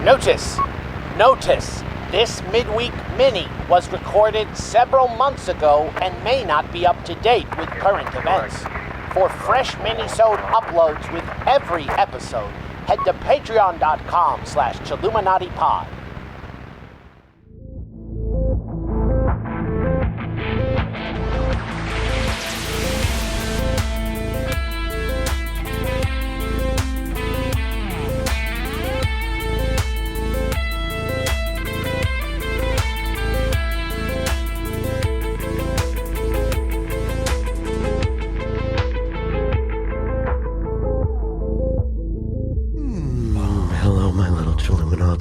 Notice, this midweek mini was recorded several months ago and may not be up to date with current events. For fresh mini-sode uploads with every episode, head to patreon.com/ChilluminatiPod.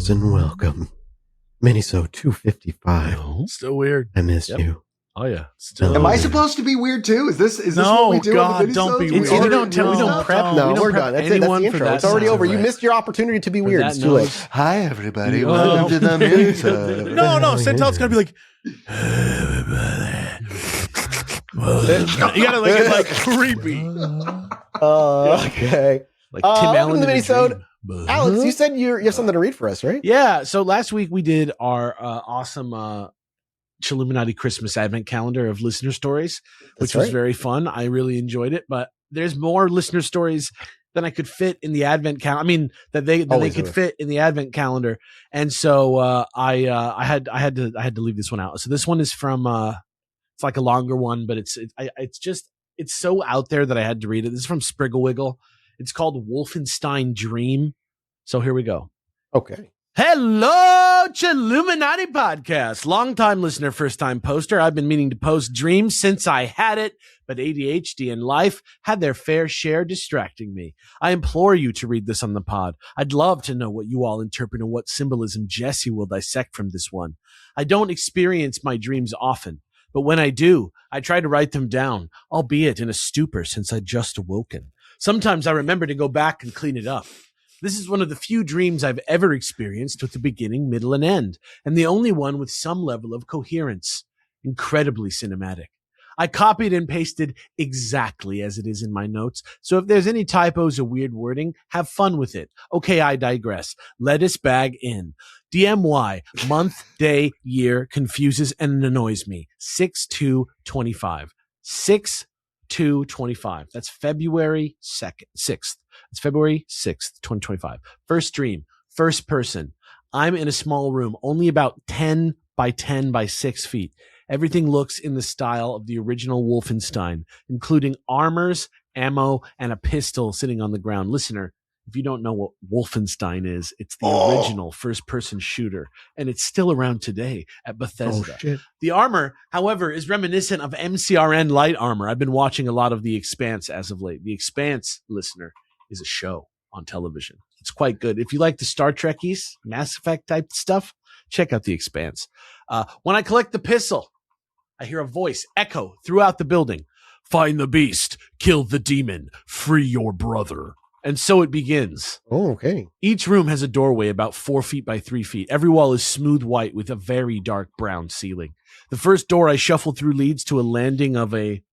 And welcome. Minisode 255. Still weird. I miss you. Oh yeah. Am I supposed to be weird too? Is this no, what we do? God, don't be weird. We don't prep. No, we're done. That's it. That's the intro. It's already over. You missed your opportunity to be weird. It's too late. Hi everybody. Welcome to the Minisode. No. Santel's gonna be like, you gotta make it like creepy. Okay. Like Tim Allen in the Minisode. Alex, you said you have something to read for us, right? Yeah. So last week we did our awesome Chilluminati Christmas Advent calendar of listener stories, which was very fun. I really enjoyed it. But there's more listener stories than I could fit in the Advent calendar. I mean, that they could fit in the Advent calendar, and so I had to leave this one out. So this one is from it's like a longer one, but it's so out there that I had to read it. This is from Sprigglewiggle. It's called Wolfenstein Dream. So here we go. Okay. Hello, Chilluminati Podcast. Long-time listener, first-time poster. I've been meaning to post Dream since I had it, but ADHD and life had their fair share distracting me. I implore you to read this on the pod. I'd love to know what you all interpret and what symbolism Jesse will dissect from this one. I don't experience my dreams often, but when I do, I try to write them down, albeit in a stupor since I'd just awoken. Sometimes I remember to go back and clean it up. This is one of the few dreams I've ever experienced with a beginning, middle, and end, and the only one with some level of coherence. Incredibly cinematic. I copied and pasted exactly as it is in my notes, so if there's any typos or weird wording, have fun with it. Okay, I digress. Lettuce bag in. DMY, month, day, year, confuses and annoys me. 6/2/25. 6/2/25. That's February 6th. It's February 6th, 2025. First dream, first person. I'm in a small room, only about 10 by 10 by 6 feet. Everything looks in the style of the original Wolfenstein, including armors, ammo, and a pistol sitting on the ground. Listener, if you don't know what Wolfenstein is, it's the original first-person shooter, and it's still around today at Bethesda. Oh, shit. The armor, however, is reminiscent of MCRN light armor. I've been watching a lot of The Expanse as of late. The Expanse, listener, is a show on television. It's quite good. If you like the Star Trekkies, Mass Effect type stuff, check out The Expanse. When I collect the pistol, I hear a voice echo throughout the building. Find the beast, kill the demon, free your brother. And so it begins. Oh, okay. Each room has a doorway about 4 feet by 3 feet. Every wall is smooth white with a very dark brown ceiling. The first door I shuffle through leads to a landing of a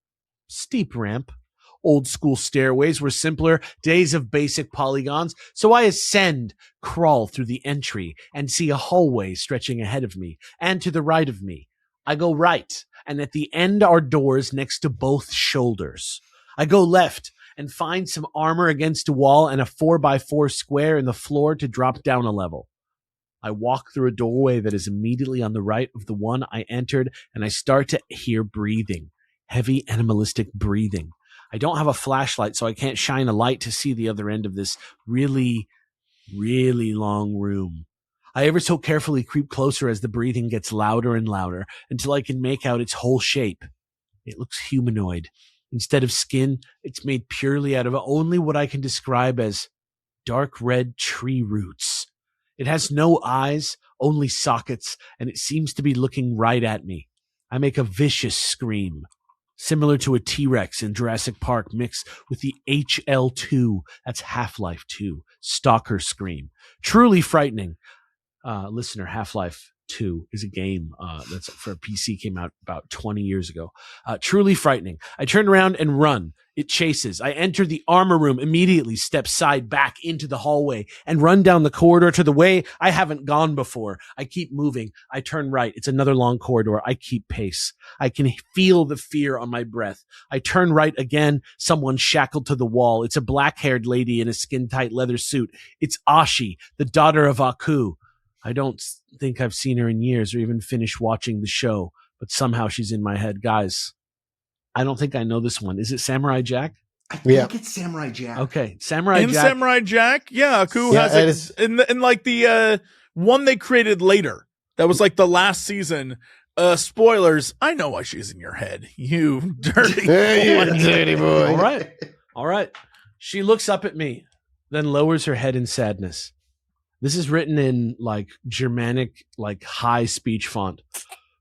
steep ramp. Old school stairways were simpler, days of basic polygons. So I ascend, crawl through the entry, and see a hallway stretching ahead of me and to the right of me. I go right, and at the end are doors next to both shoulders. I go left and find some armor against a wall and a 4x4 square in the floor to drop down a level. I walk through a doorway that is immediately on the right of the one I entered, and I start to hear breathing, heavy animalistic breathing. I don't have a flashlight, so I can't shine a light to see the other end of this really, really long room. I ever so carefully creep closer as the breathing gets louder and louder until I can make out its whole shape. It looks humanoid. Instead of skin, it's made purely out of only what I can describe as dark red tree roots. It has no eyes, only sockets, and it seems to be looking right at me. I make a vicious scream, similar to a T-Rex in Jurassic Park mixed with the HL2, that's Half-Life 2, stalker scream. Truly frightening. Listener, Half-Life 2 is a game that's for a PC, came out about 20 years ago. Truly frightening. I turn around and run. It chases. I enter the armor room, immediately step side back into the hallway and run down the corridor to the way I haven't gone before. I keep moving. I turn right. It's another long corridor. I keep pace. I can feel the fear on my breath. I turn right again. Someone shackled to the wall. It's a black-haired lady in a skin-tight leather suit. It's Ashi, the daughter of Aku. I don't think I've seen her in years or even finished watching the show, but somehow she's in my head. Guys, I don't think I know this one. Is it Samurai Jack? I think it's Samurai Jack. Okay, Samurai Jack. Samurai Jack, yeah, Aku has in like the one they created later. That was like the last season. Spoilers. I know why she's in your head. You dirty boy. Dirty boy. All right. She looks up at me, then lowers her head in sadness. This is written in like Germanic, like high speech font.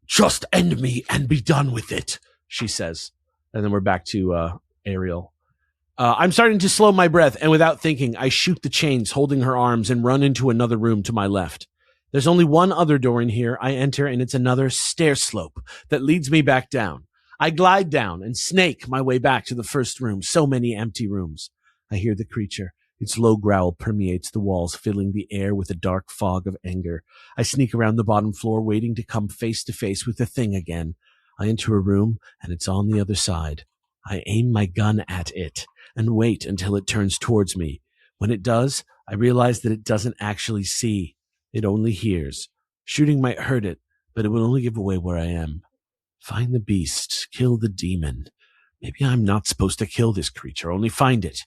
Just end me and be done with it, she says. And then we're back to Ariel. I'm starting to slow my breath, and without thinking, I shoot the chains holding her arms and run into another room to my left. There's only one other door in here. I enter, and it's another stair slope that leads me back down. I glide down and snake my way back to the first room. So many empty rooms. I hear the creature. Its low growl permeates the walls, filling the air with a dark fog of anger. I sneak around the bottom floor, waiting to come face to face with the thing again. I enter a room, and it's on the other side. I aim my gun at it and wait until it turns towards me. When it does, I realize that it doesn't actually see. It only hears. Shooting might hurt it, but it will only give away where I am. Find the beast. Kill the demon. Maybe I'm not supposed to kill this creature, only find it.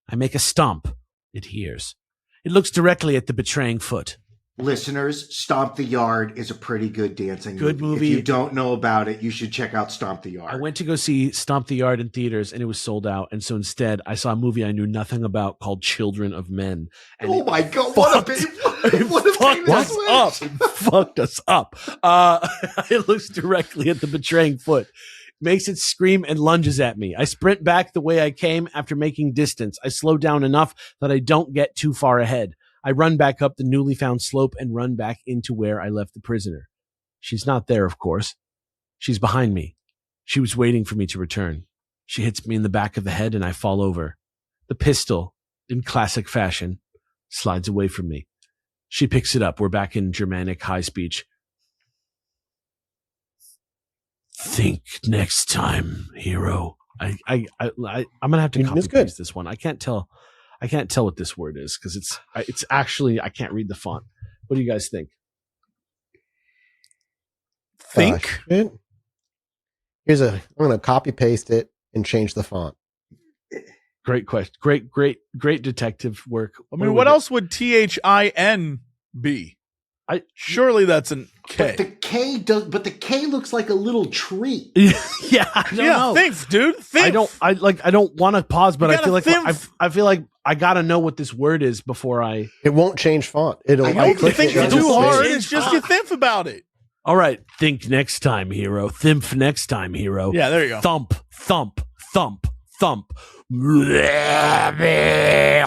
I make a stomp. It hears. It looks directly at the betraying foot. Listeners, Stomp the Yard is a pretty good dancing movie. If you don't know about it, you should check out Stomp the Yard. I went to go see Stomp the Yard in theaters, and it was sold out. And so instead, I saw a movie I knew nothing about called Children of Men. And oh my God! What a fucked us up! Fucked us up. It looks directly at the betraying foot. Makes it scream and lunges at me. I sprint back the way I came after making distance. I slow down enough that I don't get too far ahead. I run back up the newly found slope and run back into where I left the prisoner. She's not there, of course. She's behind me. She was waiting for me to return. She hits me in the back of the head and I fall over. The pistol, in classic fashion, slides away from me. She picks it up. We're back in Germanic high speech. Think next time, hero. I'm gonna have to copy paste this one. I can't tell what this word is because it's actually I can't read the font. What do you guys think? Think. I'm gonna copy paste it and change the font. Great question. Great detective work. I mean, what else would THIN be? Surely that's an K. But the K looks like a little tree. Yeah, I don't know. Think, dude. Think. I don't want to pause, but I feel like I gotta know what this word is before I. It won't change font. I don't think it's too hard. It's just you think about it. All right, think next time, hero. Thimph next time, hero. Yeah, there you go. Thump, thump, thump, thump.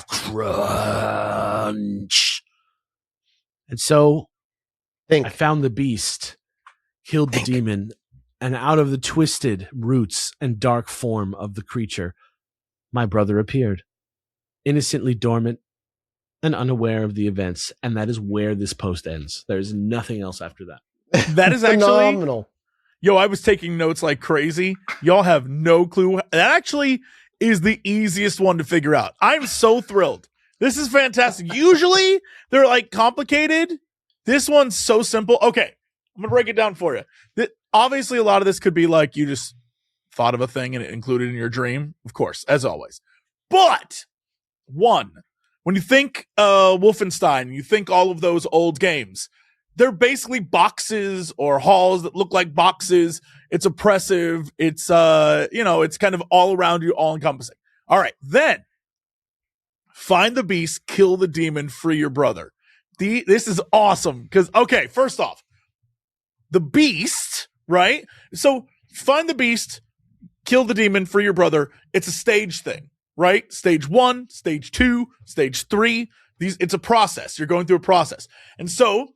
Crunch. And so I found the beast, killed the demon, and out of the twisted roots and dark form of the creature, my brother appeared, innocently dormant and unaware of the events. And that is where this post ends. There's nothing else after that. That is actually phenomenal. Yo, I was taking notes like crazy. Y'all have no clue. That actually is the easiest one to figure out. I'm so thrilled. This is fantastic. Usually they're like complicated. This one's so simple. Okay, I'm going to break it down for you. Obviously, a lot of this could be like you just thought of a thing and it included in your dream, of course, as always. But when you think Wolfenstein, you think all of those old games, they're basically boxes or halls that look like boxes. It's oppressive. It's, it's kind of all around you, all encompassing. All right. Then find the beast, kill the demon, free your brother. This is awesome. Because, okay, first off, the beast, right? So find the beast, kill the demon, free your brother. It's a stage thing, right? Stage 1, stage 2, stage 3. It's a process. You're going through a process. And so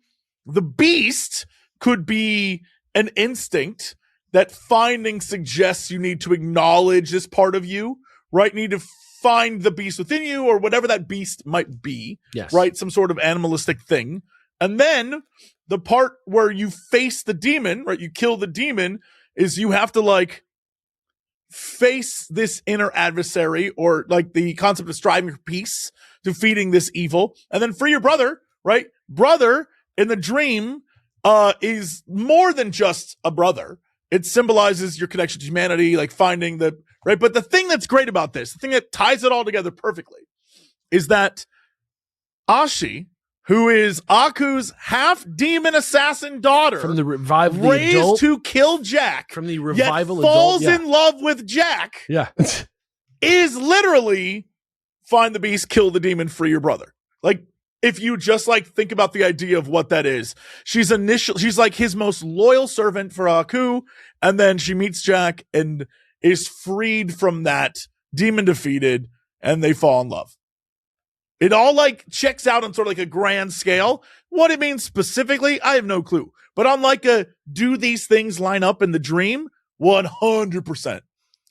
the beast could be an instinct that finding suggests you need to acknowledge this part of you, right? Need to find the beast within you or whatever that beast might be, Yes. right? Some sort of animalistic thing. And then the part where you face the demon, right? You kill the demon is you have to like face this inner adversary or like the concept of striving for peace, defeating this evil, and then free your brother, right? Brother in the dream is more than just a brother. It symbolizes your connection to humanity, like finding the, right? But the thing that's great about this, the thing that ties it all together perfectly, is that Ashi, who is Aku's half-demon assassin daughter, From the revival, raised to kill Jack, from the yet revival falls adult. in love with Jack, Yeah. is literally find the beast, kill the demon, free your brother. Like, if you just like think about the idea of what that is, she's like his most loyal servant for Aku, and then she meets Jack and is freed from that, demon defeated, and they fall in love. It all like checks out on sort of like a grand scale. What it means specifically, I have no clue. But on like a do these things line up in the dream? 100%.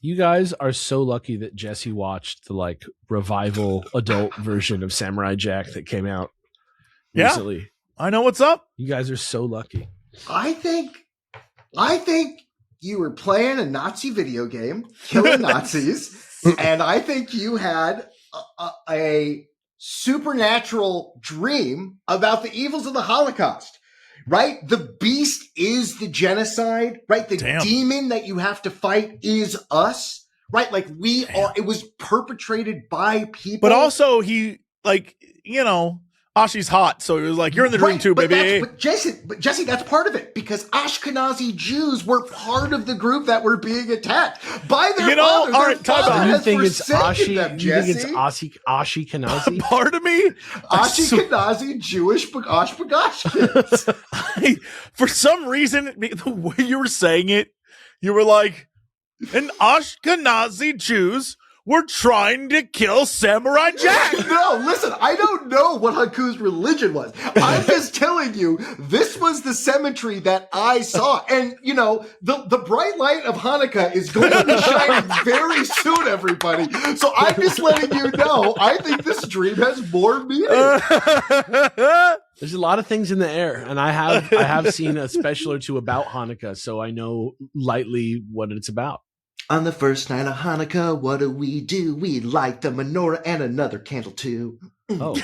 You guys are so lucky that Jesse watched the like revival adult version of Samurai Jack that came out recently. I know what's up. You guys are so lucky. I think you were playing a Nazi video game, killing Nazis, and I think you had a supernatural dream about the evils of the Holocaust. Right? The beast is the genocide, right? The demon that you have to fight is us, right? Like we are, it was perpetrated by people. But also he like, you know, Ashi's hot. So it was like, you're in the dream too, baby. But Jesse, that's part of it because Ashkenazi Jews were part of the group that were being attacked by their father. All right, time out. You think it's Ashi? Them, you think it's Ashi Kenazi? Part of me, Ashkenazi Jewish Ashpagashkins. For some reason, the way you were saying it, you were like, and Ashkenazi Jews were trying to kill Samurai Jack. No, listen, I don't know what Haku's religion was. I'm just telling you, this was the cemetery that I saw. And, you know, the bright light of Hanukkah is going to be shining very soon, everybody. So I'm just letting you know, I think this dream has more meaning. There's a lot of things in the air, and I have seen a special or two about Hanukkah, so I know lightly what it's about. On the first night of Hanukkah, what do? We light the menorah and another candle too. Oh.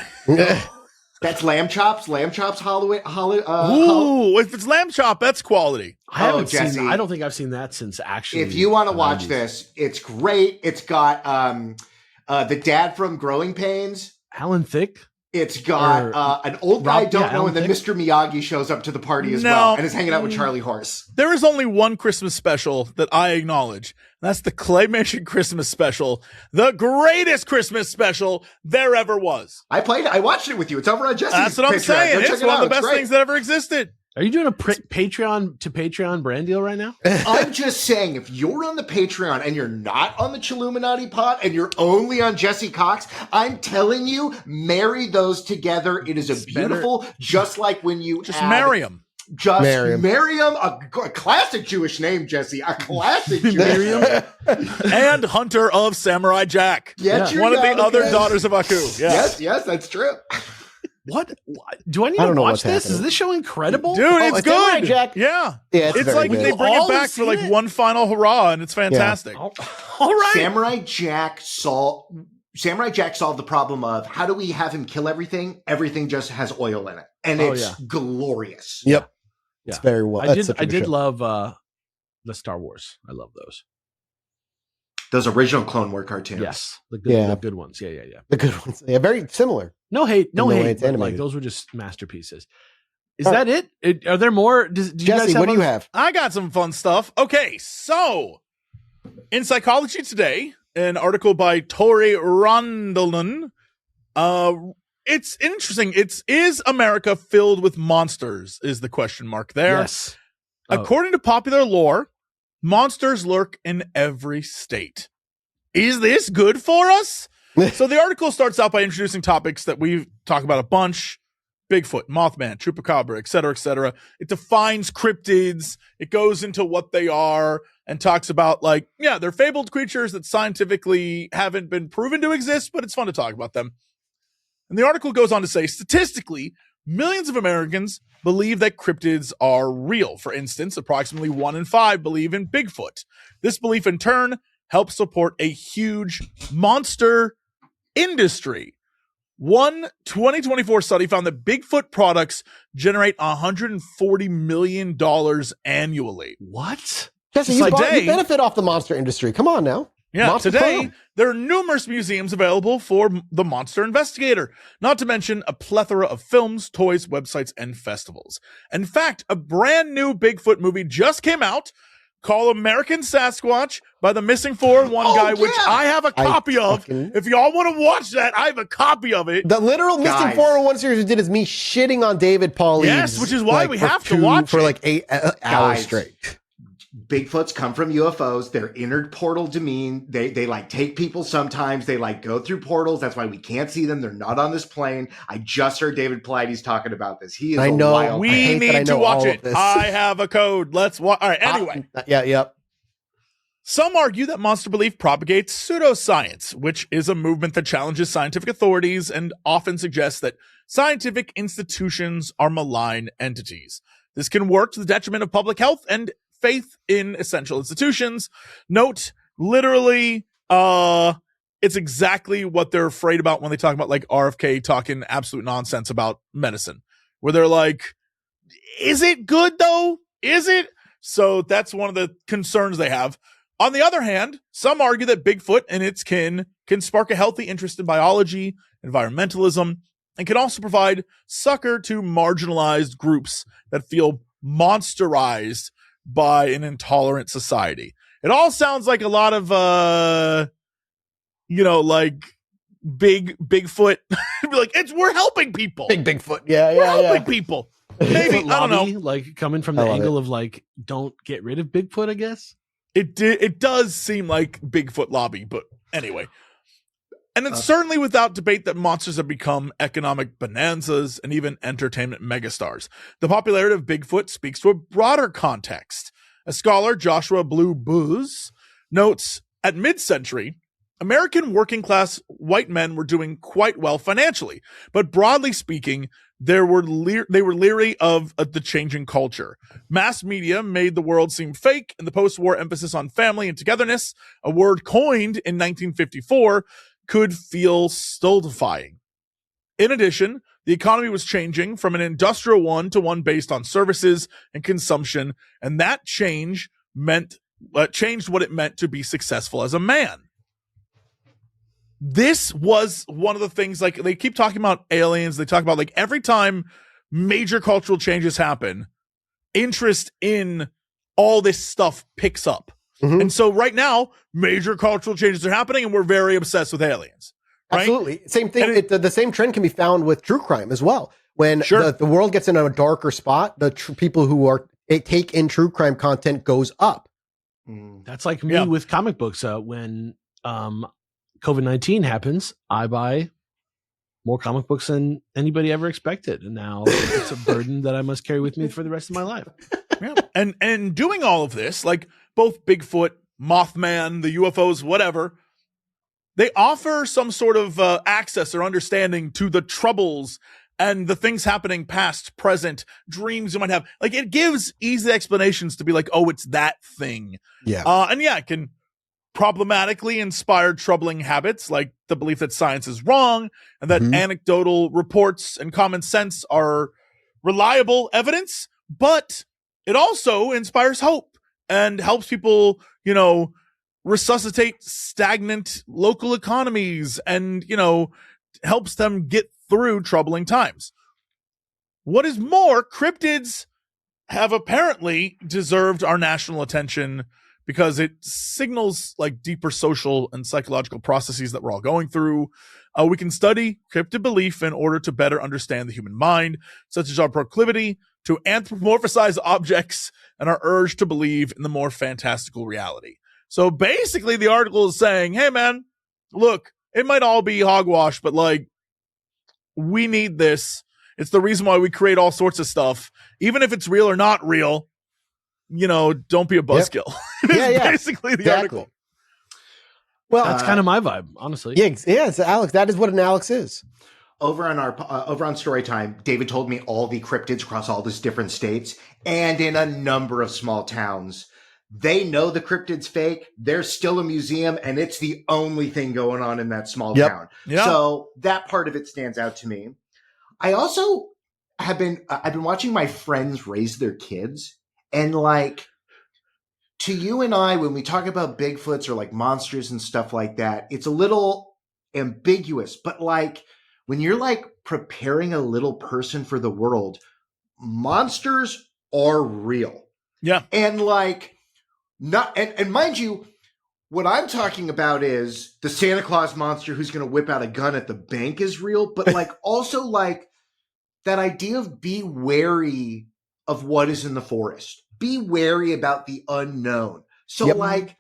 That's lamb chops. Lamb chops, Ooh, if it's lamb chop, that's quality. I haven't Jesse, seen. I don't think I've seen that since actually. If you want to watch this, it's great. It's got the dad from Growing Pains. Alan Thicke. It's got an old guy I don't know, and then Mr. Miyagi shows up to the party as well and is hanging out with Charlie Horse. There is only one Christmas special that I acknowledge. And that's the Claymation Christmas special, the greatest Christmas special there ever was. I watched it with you. It's over on Jesse's That's what I'm Patreon. saying. It's one of the best things that ever existed. Are you doing a Patreon brand deal right now? I'm just saying, if you're on the Patreon and you're not on the Chilluminati pod and you're only on Jesse Cox, I'm telling you, marry those together. It is beautiful, just like when you just marry them. Just Miriam, a classic Jewish name, Jesse. A classic Jewish name. And Hunter of Samurai Jack. One of the other daughters of Aku. Yes, that's true. What? Do I need to watch this? Is this show incredible? Dude, it's good. Jack. Yeah. It's like good. they bring it back for like one final hurrah, and it's fantastic. All right. Samurai Jack solved the problem of how do we have him kill everything? Everything just has oil in it. And it's glorious. Yep. It's very well. I did love the Star Wars. I love those. Those original Clone War cartoons. Yes. The good ones. Yeah. The good ones. Yeah, very similar. No hate. It's But animated. like those were just masterpieces. Is that it? Are there more? Do you Jesse, guys have what do you have? I got some fun stuff. Okay, so in Psychology Today, an article by Tori Rondelin, it's interesting. Is America filled with monsters? Is the question mark there? Yes. According to popular lore, monsters lurk in every state. Is this good for us? So the article starts out by introducing topics that we've talked about a bunch. Bigfoot, Mothman, Chupacabra, et cetera, et cetera. It defines cryptids. It goes into what they are and talks about, like, yeah, they're fabled creatures that scientifically haven't been proven to exist, but it's fun to talk about them. And the article goes on to say, statistically, millions of Americans believe that cryptids are real. For instance, approximately 1 in 5 believe in Bigfoot. This belief, in turn, helps support a huge monster industry. One 2024 study found that Bigfoot products generate $140 million annually. What? Jesse, you benefit off the monster industry. Come on now. Yeah, Monster today, Chrome. there are numerous museums available for the Monster Investigator, not to mention a plethora of films, toys, websites, and festivals. In fact, a brand new Bigfoot movie just came out called American Sasquatch by the Missing 411 guy, which I have a copy of. If y'all want to watch that, I have a copy of it. The literal Missing 401 series we did is me shitting on David Pauline. Yes, which is why we have to watch for like 8 hours straight. Bigfoots come from UFOs. They're inner portal domain. They like take people sometimes. They like go through portals. That's why we can't see them. They're not on this plane. I just heard David Pilates talking about this. He is a wild. We need to watch it. I have a code. Let's watch. All right. Anyway. Yep. Some argue that monster belief propagates pseudoscience, which is a movement that challenges scientific authorities and often suggests that scientific institutions are malign entities. This can work to the detriment of public health and faith in essential institutions. Note, literally, it's exactly what they're afraid about when they talk about like RFK talking absolute nonsense about medicine, where they're like, is it good though? Is it? So that's one of the concerns they have. On the other hand, some argue that Bigfoot and its kin can spark a healthy interest in biology, environmentalism, and can also provide succor to marginalized groups that feel monsterized by an intolerant society. It all sounds like a lot of like Bigfoot. Be like, we're helping people. Bigfoot. We're helping people. Maybe I don't know. Like coming from the angle of like, don't get rid of Bigfoot, I guess. It does seem like Bigfoot lobby, but anyway. And it's certainly without debate that monsters have become economic bonanzas and even entertainment megastars. The popularity of Bigfoot speaks to a broader context. A scholar, Joshua Blue Booz, notes, at mid-century, American working-class white men were doing quite well financially, but broadly speaking, they were leery of the changing culture. Mass media made the world seem fake, and the post-war emphasis on family and togetherness, a word coined in 1954, could feel stultifying. In addition, the economy was changing from an industrial one to one based on services and consumption, and that changed what it meant to be successful as a man. This was one of the things, like, they keep talking about aliens. They talk about, like, every time major cultural changes happen, interest in all this stuff picks up. Mm-hmm. And so right now, major cultural changes are happening, and we're very obsessed with aliens. Right? Absolutely. Same thing. The same trend can be found with true crime as well. When the world gets in a darker spot, the people who take in true crime content goes up. That's like me with comic books. When COVID-19 happens, I buy more comic books than anybody ever expected. And now it's a burden that I must carry with me for the rest of my life. Yeah. And doing all of this, like both Bigfoot, Mothman, the UFOs, whatever, they offer some sort of access or understanding to the troubles and the things happening past, present, dreams you might have. Like, it gives easy explanations to be like, oh, it's that thing. Yeah. It can problematically inspire troubling habits, like the belief that science is wrong and that anecdotal reports and common sense are reliable evidence. But it also inspires hope and helps people, resuscitate stagnant local economies and, helps them get through troubling times. What is more, cryptids have apparently deserved our national attention because it signals like deeper social and psychological processes that we're all going through. We can study cryptid belief in order to better understand the human mind, such as our proclivity to anthropomorphize objects and our urge to believe in the more fantastical reality. So basically the article is saying, hey man, look, it might all be hogwash, but like, we need this. It's the reason why we create all sorts of stuff, even if it's real or not real. Don't be a buzzkill. Yeah, Basically the article. Well, That's kind of my vibe, honestly. Yeah, so Alex, that is what an Alex is. Over on Storytime, David told me all the cryptids across all these different states and in a number of small towns. They know the cryptid's fake. There's still a museum, and it's the only thing going on in that small town. Yeah. So that part of it stands out to me. I also I've been watching my friends raise their kids, and like, to you and I, when we talk about Bigfoots or like monsters and stuff like that, it's a little ambiguous, but like when you're like preparing a little person for the world, monsters are real. Yeah. And like, not, and mind you, what I'm talking about is the Santa Claus monster who's going to whip out a gun at the bank is real, but like also like that idea of be wary of what is in the forest. Be wary about the unknown. So like,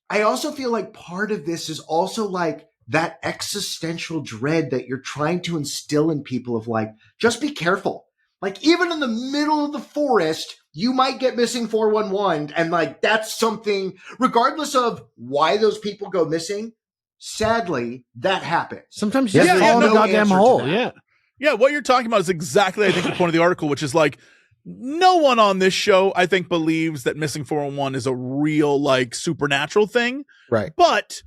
I also feel like part of this is also like that existential dread that you're trying to instill in people of like, just be careful. Like even in the middle of the forest, you might get missing 411. And like, that's something, regardless of why those people go missing, sadly, that happens. Sometimes you just fall in a goddamn hole. Yeah. Yeah. What you're talking about is exactly, I think, the point of the article, which is like, no one on this show, I think, believes that missing 411 is a real, like, supernatural thing. Right. But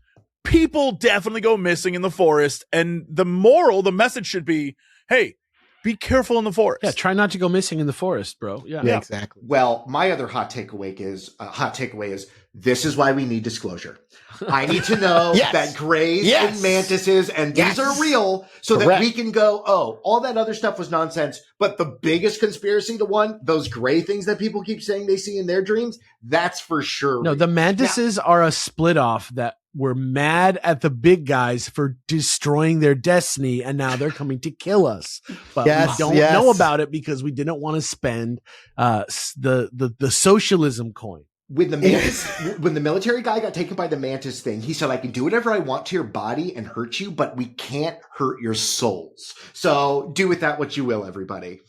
people definitely go missing in the forest. And the message should be, hey, be careful in the forest. Yeah, try not to go missing in the forest, bro. Yeah, exactly. Well, my other hot takeaway is this is why we need disclosure. I need to know that grays and mantises and these are real so that we can go, oh, all that other stuff was nonsense. But the biggest conspiracy, those gray things that people keep saying they see in their dreams, that's for sure. No, the mantises are a split off that were mad at the big guys for destroying their destiny, and now they're coming to kill us. But we don't know about it because we didn't want to spend the socialism coin. When the mantis, when the military guy got taken by the mantis thing, he said, I can do whatever I want to your body and hurt you, but we can't hurt your souls. So do with that what you will, everybody.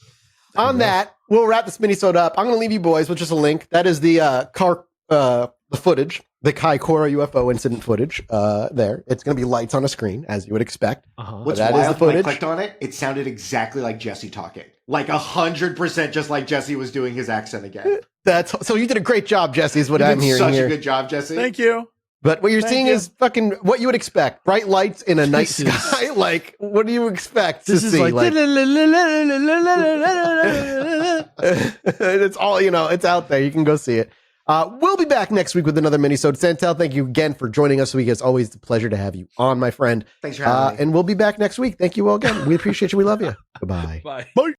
On that, we'll wrap this mini-sode up. I'm going to leave you boys with just a link. That is the the footage, the Kaikoura UFO incident footage there. It's going to be lights on a screen, as you would expect. What's that wild, is the footage. when I clicked on it, it sounded exactly like Jesse talking. Like 100% just like Jesse was doing his accent again. So you did a great job, Jesse, is what I'm hearing such here. a good job, Jesse. Thank you. But what you're seeing is fucking what you would expect. Bright lights in a night sky. Like, what do you expect to see? Like, it's all, it's out there. You can go see it. We'll be back next week with another mini-sode. Santel, thank you again for joining us this week. It's always a pleasure to have you on, my friend. Thanks for having me. And we'll be back next week. Thank you all again. We appreciate you. We love you. Goodbye. Bye. Bye.